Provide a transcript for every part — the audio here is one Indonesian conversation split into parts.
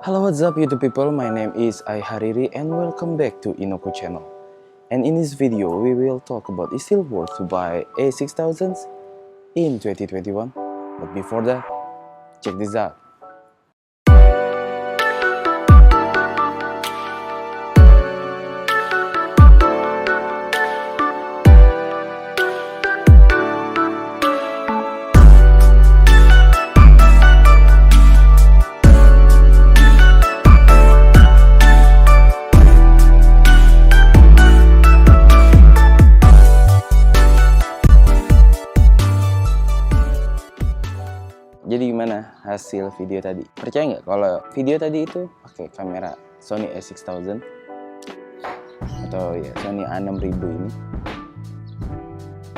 Hello, what's up YouTube people, my name is Aihariri and welcome back to Inoko channel. And in this video, we will talk about is still worth to buy A6000 in 2021. But before that, check this out. Jadi gimana hasil video tadi? Percaya nggak kalau video tadi itu pakai kamera Sony A6000 atau ya Sony A6000 ini?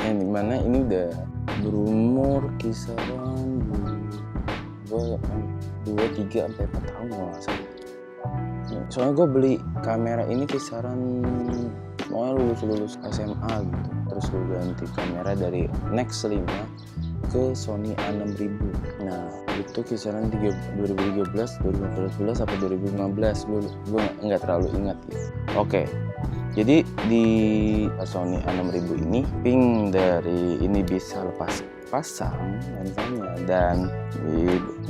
Yang dimana ini udah berumur kisaran 2, 3, sampai 4 tahun kalau nggak salah. Soalnya gue beli kamera ini kisaran mau lulus SMA gitu. Terus gue ganti kamera dari Nex 5 ke Sony A6000. Nah itu kisaran 2013, 2014 atau 2015, gue nggak terlalu ingat gitu. Oke, jadi di Sony A6000 ini ping dari ini bisa lepas pasang lensanya, dan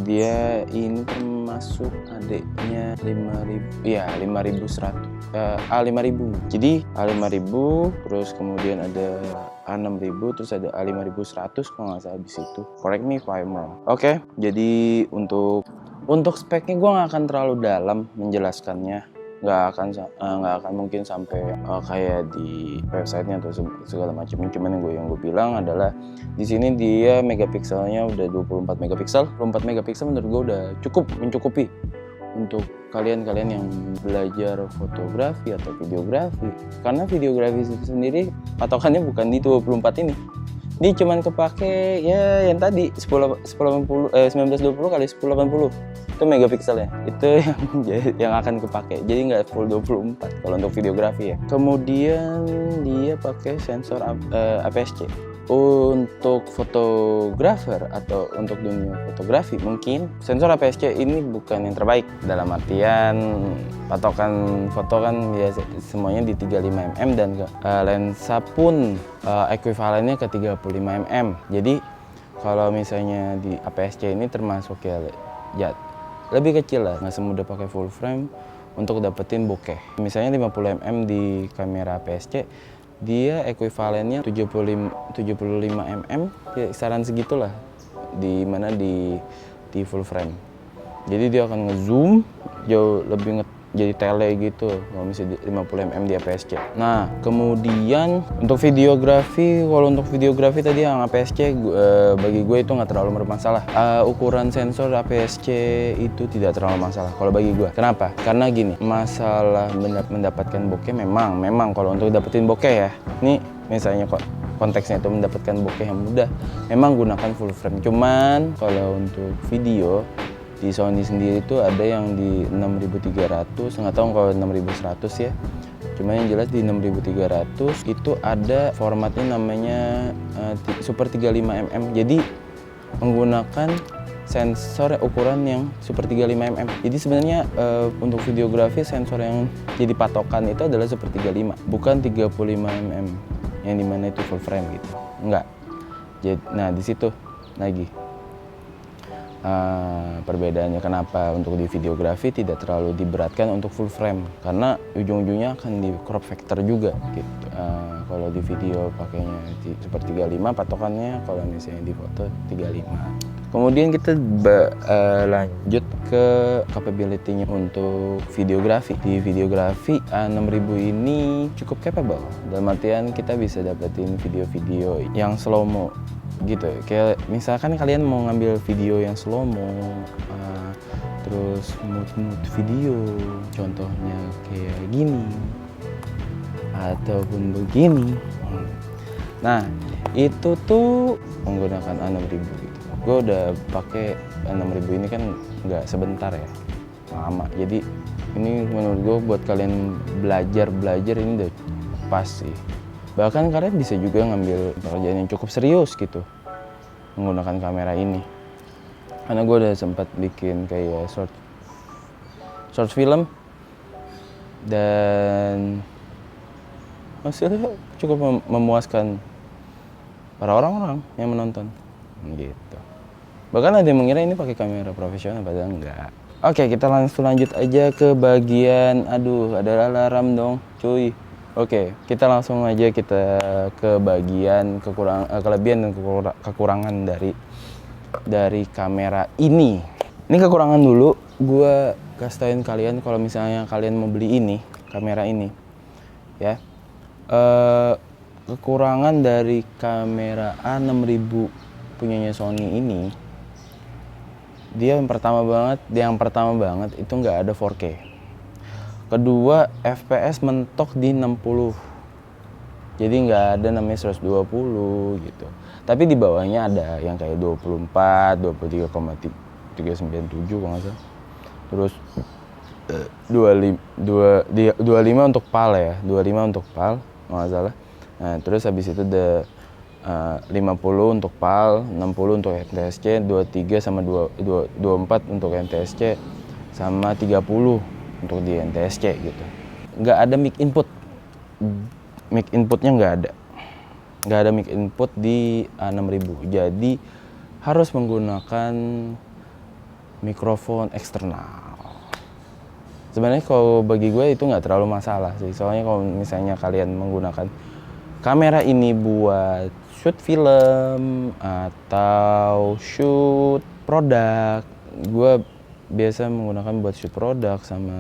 dia ini termasuk adiknya 5100 A5000. Jadi A5000 terus kemudian ada A6000 terus ada A5100 kalau nggak salah. Habis itu correct me if I'm wrong. Oke, jadi untuk speknya gue nggak akan terlalu dalam menjelaskannya, nggak akan mungkin sampai kayak di websitenya atau segala macam. Cuman yang gue bilang adalah di sini dia megapikselnya udah 24 megapiksel. 24 megapiksel menurut gue udah mencukupi untuk kalian yang belajar fotografi atau videografi. Karena videografi sendiri patokannya bukan di 24 ini. Ini cuman kepake ya yang tadi 1920 kali 1080 itu megapikselnya, itu yang akan kepake. Jadi nggak full 24 kalau untuk videografi ya. Kemudian dia pakai sensor APS-C. Untuk fotografer atau untuk dunia fotografi mungkin sensor APS-C ini bukan yang terbaik, dalam artian patokan foto kan biasa semuanya di 35 mm dan lensa pun ekuivalennya ke 35 mm. Jadi kalau misalnya di APS-C ini termasuk ya lebih kecil lah, nggak semudah pakai full frame untuk dapetin bokeh. Misalnya 50 mm di kamera APS-C, dia ekuivalennya 75 mm, kisaran segitulah di mana di full frame. Jadi dia akan ngezoom jauh lebih jadi tele gitu kalau misalnya 50 mm di APS-C. Nah kemudian untuk videografi, kalau untuk videografi tadi yang APS-C bagi gue itu nggak terlalu bermasalah. Ukuran sensor APS-C itu tidak terlalu masalah kalau bagi gue. Kenapa? Karena gini, masalah mendapatkan bokeh memang kalau untuk dapetin bokeh ya, ini misalnya kok konteksnya itu mendapatkan bokeh yang mudah, memang gunakan full frame. Cuman kalau untuk video di Sony sendiri itu ada yang di 6300, nggak tahu kalau 6100 ya. Cuma yang jelas di 6300 itu ada formatnya namanya Super 35 mm. Jadi menggunakan sensor ukuran yang Super 35 mm. Jadi sebenarnya untuk videografi sensor yang jadi patokan itu adalah Super 35, bukan 35 mm yang dimana itu full frame gitu. Enggak. Nah di situ lagi perbedaannya kenapa untuk di videografi tidak terlalu diberatkan untuk full frame, karena ujung-ujungnya akan di crop factor juga gitu. Kalau di video pakainya seperti 35, patokannya kalau misalnya di foto 35. Kemudian kita lanjut ke capability-nya untuk videografi. Di videografi A6000 ini cukup capable, dalam artian kita bisa dapetin video-video yang slow-mo gitu. Kayak misalkan kalian mau ngambil video yang slow-mo, terus mood video, contohnya kayak gini ataupun begini. Nah itu tuh menggunakan A6000 gitu. Gue udah pakai A6000 ini kan nggak sebentar ya, lama. Jadi ini menurut gue buat kalian belajar ini udah pas sih. Bahkan kalian bisa juga ngambil pekerjaan yang cukup serius gitu menggunakan kamera ini. Karena gue udah sempat bikin kayak short short film, dan hasilnya cukup memuaskan para orang-orang yang menonton gitu. Bahkan ada yang mengira ini pakai kamera profesional, padahal enggak. Oke, kita langsung lanjut aja ke bagian, aduh ada alarm dong cuy. Oke, kita langsung aja kita ke bagian kelebihan dan kekurangan dari kamera ini. Ini kekurangan dulu, gue kasih tauin kalian kalau misalnya kalian mau beli ini, kamera ini ya. Kekurangan dari kamera A6000 punyanya Sony ini, dia yang pertama banget itu nggak ada 4K. Kedua, FPS mentok di 60. Jadi nggak ada namanya 120 gitu. Tapi di bawahnya ada yang kayak 24, 23,397 kalau nggak salah. Terus 25 untuk PAL ya, 25 untuk PAL kalau nggak salah. Nah, terus habis itu ada 50 untuk PAL, 60 untuk NTSC, 23 sama 24 untuk NTSC, sama 30 untuk di NTSC gitu. Nggak ada mic input. Mic inputnya nggak ada mic input di A6000. Jadi harus menggunakan mikrofon eksternal. Sebenarnya kalau bagi gue itu nggak terlalu masalah sih. Soalnya kalau misalnya kalian menggunakan kamera ini buat shoot film atau shoot produk, gue biasa menggunakan buat shoot produk, sama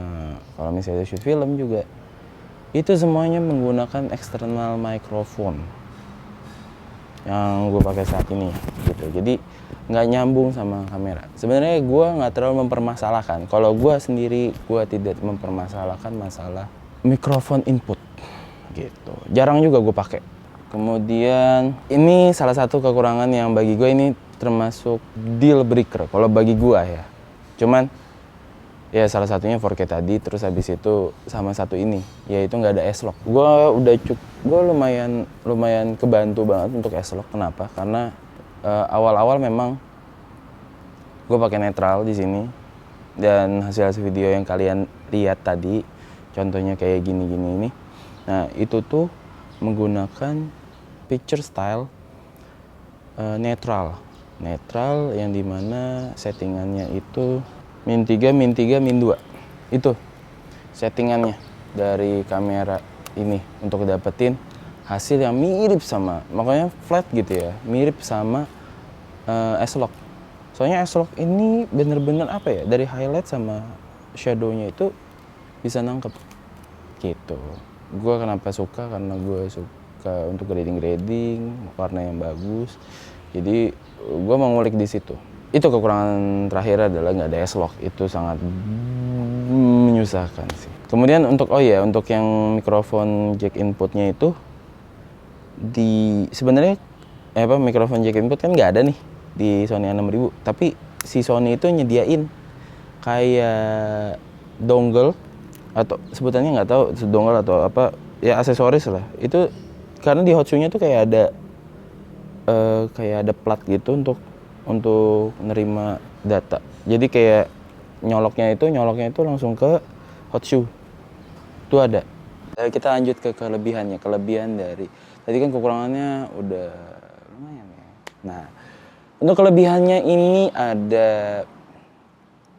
kalau misalnya shoot film juga, itu semuanya menggunakan external microphone yang gue pakai saat ini gitu. Jadi nggak nyambung sama kamera. Sebenarnya gue nggak terlalu mempermasalahkan. Kalau gue sendiri, gue tidak mempermasalahkan masalah mikrofon input gitu. Jarang juga gue pakai. Kemudian ini salah satu kekurangan yang bagi gue ini termasuk deal breaker kalau bagi gue ya. Cuman ya salah satunya 4K tadi, terus habis itu sama satu ini yaitu nggak ada S-Lock. Gue lumayan kebantu banget untuk S-Lock. Kenapa? Karena awal-awal memang gue pakai netral di sini, dan hasil video yang kalian lihat tadi contohnya kayak gini-gini ini. Nah, itu tuh menggunakan picture style netral yang dimana settingannya itu min 3, min 2. Itu settingannya dari kamera ini untuk dapetin hasil yang mirip sama, makanya flat gitu ya, mirip sama S-Lock. Soalnya S-Lock ini bener-bener apa ya, dari highlight sama shadownya itu bisa nangkep gitu. Gue kenapa suka, karena gue suka untuk grading warna yang bagus. Jadi gue mau ngulik di situ. Itu kekurangan terakhir adalah nggak ada S-Lock. Itu sangat menyusahkan sih. Kemudian untuk yang mikrofon jack inputnya itu sebenarnya mikrofon jack input kan nggak ada nih di Sony A6000. Tapi si Sony itu nyediain kayak dongle, atau sebutannya nggak tahu dongle atau apa ya, aksesoris lah. Itu karena di Hot-Shoe-nya tuh kayak ada plat gitu untuk nerima data. Jadi kayak nyoloknya itu langsung ke Hot-Shoe. Itu ada. Kita lanjut ke kelebihannya. Kelebihan dari tadi kan kekurangannya udah lumayan ya. Nah, untuk kelebihannya ini ada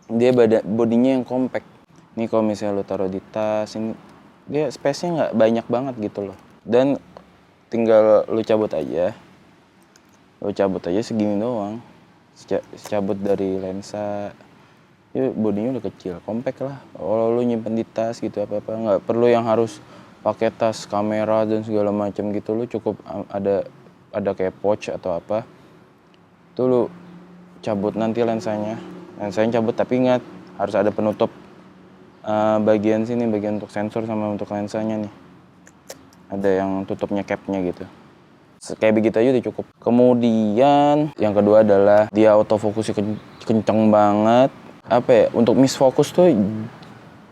dia bodinya yang compact. Ini kalau misalnya lo taruh di tas, ini dia space-nya nggak banyak banget gitu loh. Dan tinggal lo cabut aja segini doang. Cabut dari lensa, ya bodinya udah kecil, compact lah. Kalau lo nyimpen di tas gitu apa-apa, nggak perlu yang harus pakai tas kamera dan segala macam gitu. Lo cukup ada kayak pouch atau apa. Tuh lo cabut nanti lensanya cabut, tapi ingat harus ada penutup bagian sini, bagian untuk sensor sama untuk lensanya nih. Ada yang tutupnya capnya gitu. Kayak begitu aja udah cukup. Kemudian yang kedua adalah dia autofokusnya kenceng banget. Apa ya, untuk miss focus tuh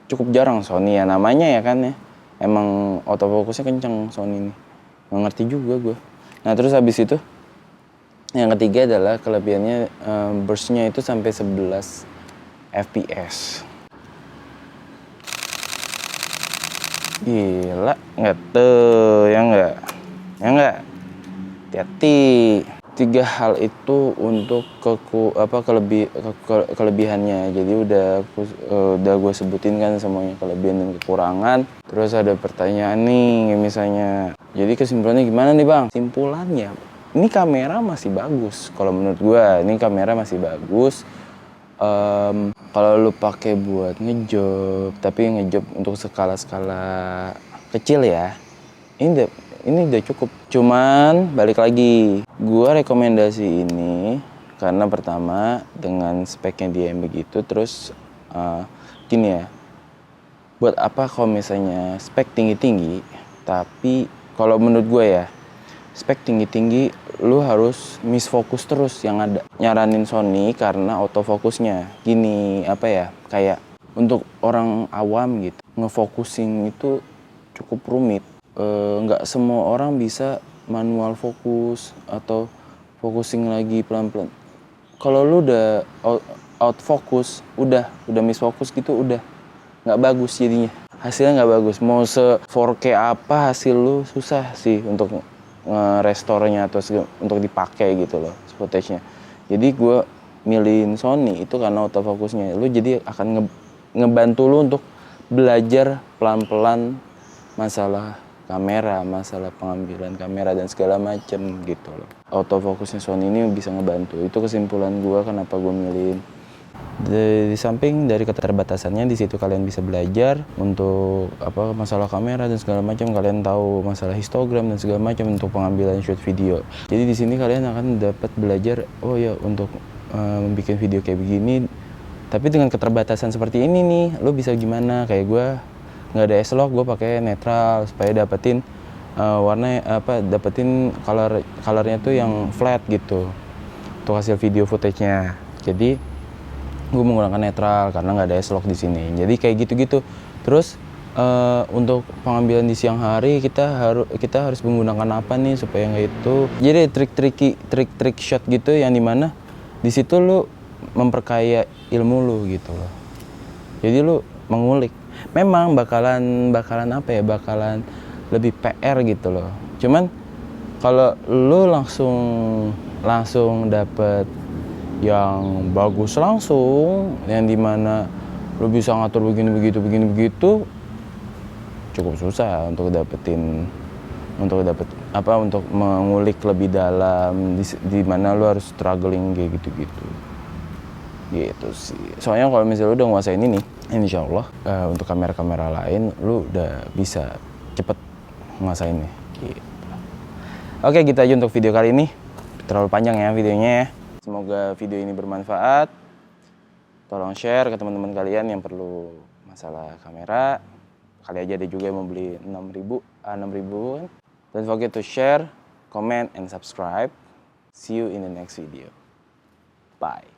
cukup jarang Sony ya, namanya ya kan ya. Emang autofokusnya kenceng Sony ini. Nggak ngerti juga gue. Nah, terus habis itu yang ketiga adalah kelebihannya burst-nya itu sampai 11 fps. Gila, nggak tuh, ya nggak? Ya nggak? Hati-hati. 3 hal itu untuk kelebihannya. Jadi udah gue sebutin kan semuanya, kelebihan dan kekurangan. Terus ada pertanyaan nih misalnya. Jadi kesimpulannya gimana nih Bang? Simpulannya, ini kamera masih bagus. Kalau menurut gue, ini kamera masih bagus. Kalau lu pakai buat ngejob, tapi ngejob untuk skala-skala kecil ya, ini udah cukup. Cuman balik lagi, gua rekomendasi ini karena pertama dengan speknya dia yang begitu. Terus gini ya, buat apa kalau misalnya spek tinggi-tinggi, tapi kalau menurut gue ya, spek tinggi-tinggi lu harus misfokus terus yang ada. Nyaranin Sony karena autofokusnya gini, apa ya, kayak untuk orang awam gitu, ngefokusin itu cukup rumit. Nggak semua orang bisa manual fokus atau focusing lagi pelan-pelan. Kalau lu udah out fokus, udah misfokus gitu, udah nggak bagus jadinya. Hasilnya nggak bagus. Mau se 4K apa, hasil lu susah sih untuk nge-restore-nya atau untuk dipakai gitu loh footage-nya. Jadi gue milihin Sony itu karena autofokusnya. Lu jadi akan ngebantu lu untuk belajar pelan-pelan masalah kamera, masalah pengambilan kamera dan segala macem gitu loh. Autofokusnya Sony ini bisa ngebantu. Itu kesimpulan gue kenapa gue milihin. Di samping dari keterbatasannya, di situ kalian bisa belajar untuk apa masalah kamera dan segala macam. Kalian tahu masalah histogram dan segala macam untuk pengambilan shoot video. Jadi di sini kalian akan dapat belajar, oh ya, untuk bikin video kayak begini. Tapi dengan keterbatasan seperti ini nih, lo bisa gimana? Kayak gue nggak ada S-Log, gue pakai netral supaya dapetin warna dapetin colornya tuh yang flat gitu untuk hasil video footage-nya. Jadi gue menggunakan netral karena nggak ada S-Log di sini. Jadi kayak gitu-gitu. Terus untuk pengambilan di siang hari kita harus menggunakan apa nih supaya nggak itu. Jadi trik shot gitu yang dimana di situ lu memperkaya ilmu lu gitu loh. Jadi lu mengulik. Memang bakalan apa ya? Bakalan lebih PR gitu loh. Cuman kalau lu langsung dapet yang bagus langsung, yang dimana lu bisa ngatur begini begitu, cukup susah untuk dapet untuk mengulik lebih dalam di mana lu harus struggling kayak gitu sih. Soalnya kalau misalnya lu udah nguasain ini, insya Allah untuk kamera-kamera lain lu udah bisa cepet nguasainnya gitu. Oke, gitu aja untuk video kali ini. Terlalu panjang ya videonya ya. Semoga video ini bermanfaat. Tolong share ke teman-teman kalian yang perlu masalah kamera. Kali aja ada juga yang mau beli 6.000 kan. Don't forget to share, comment, and subscribe. See you in the next video. Bye.